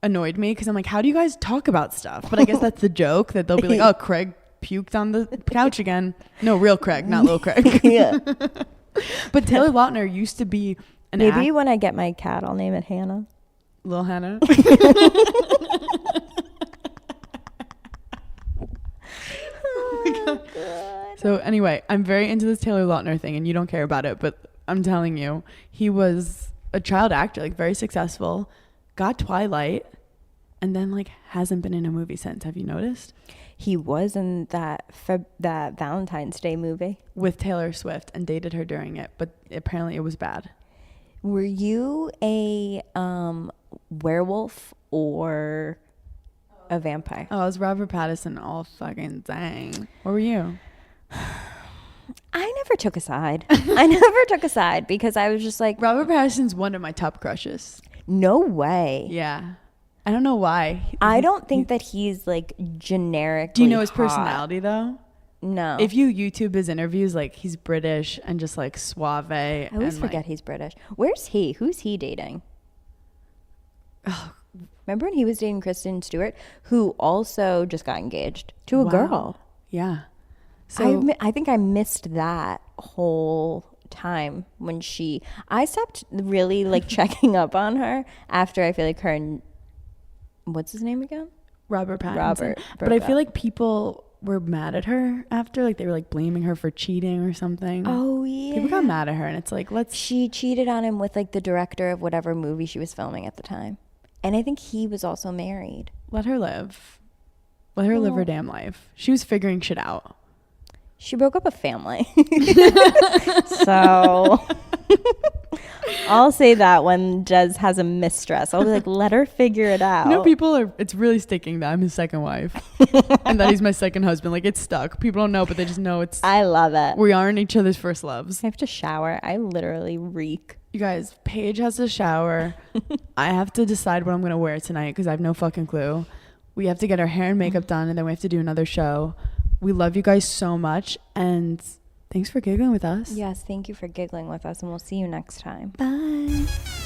annoyed me, because I'm like, how do you guys talk about stuff? But I guess that's the joke, that they'll be like, oh, Craig puked on the couch again. No, real Craig, not Little Craig. Yeah. But Taylor Lautner used to be an Maybe when I get my cat, I'll name it Hannah. Lil Hannah. So anyway, I'm very into this Taylor Lautner thing, and you don't care about it, but I'm telling you, he was a child actor, like very successful, got Twilight, and then like hasn't been in a movie since. Have you noticed? He was in that Valentine's Day movie with Taylor Swift, and dated her during it, but apparently it was bad. Were you a werewolf or a vampire? Oh, I was Robert Pattinson all fucking dang. What were you? I never took a side. I never took a side because I was just like, Robert Pattinson's one of my top crushes. No way. Yeah. I don't know why. I don't think that he's like generic. Do you know his personality though? No. If you YouTube his interviews, like, he's British and just like suave. I always forget he's British. Where's he? Who's he dating? Oh. Remember when he was dating Kristen Stewart, who also just got engaged to a Wow. girl? Yeah. So I think I missed that whole time when I stopped really like checking up on her after I feel like her and what's his name again? Robert Pattinson. Robert. But I feel like people were mad at her after, like they were like blaming her for cheating or something. Oh yeah. People got mad at her, and it's like, She cheated on him with like the director of whatever movie she was filming at the time. And I think he was also married. let her live. Let her live her damn life. She was figuring shit out. She broke up a family. So I'll say that when Jez has a mistress. I'll be like, let her figure it out. No, it's really sticking that I'm his second wife. And that he's my second husband. Like, it's stuck. People don't know, but they just know it's. I love it. We aren't each other's first loves. I have to shower. I literally reek. You guys, Paige has to shower. I have to decide what I'm going to wear tonight because I have no fucking clue. We have to get our hair and makeup done, and then we have to do another show. We love you guys so much, and thanks for giggling with us. Yes, thank you for giggling with us, and we'll see you next time. Bye.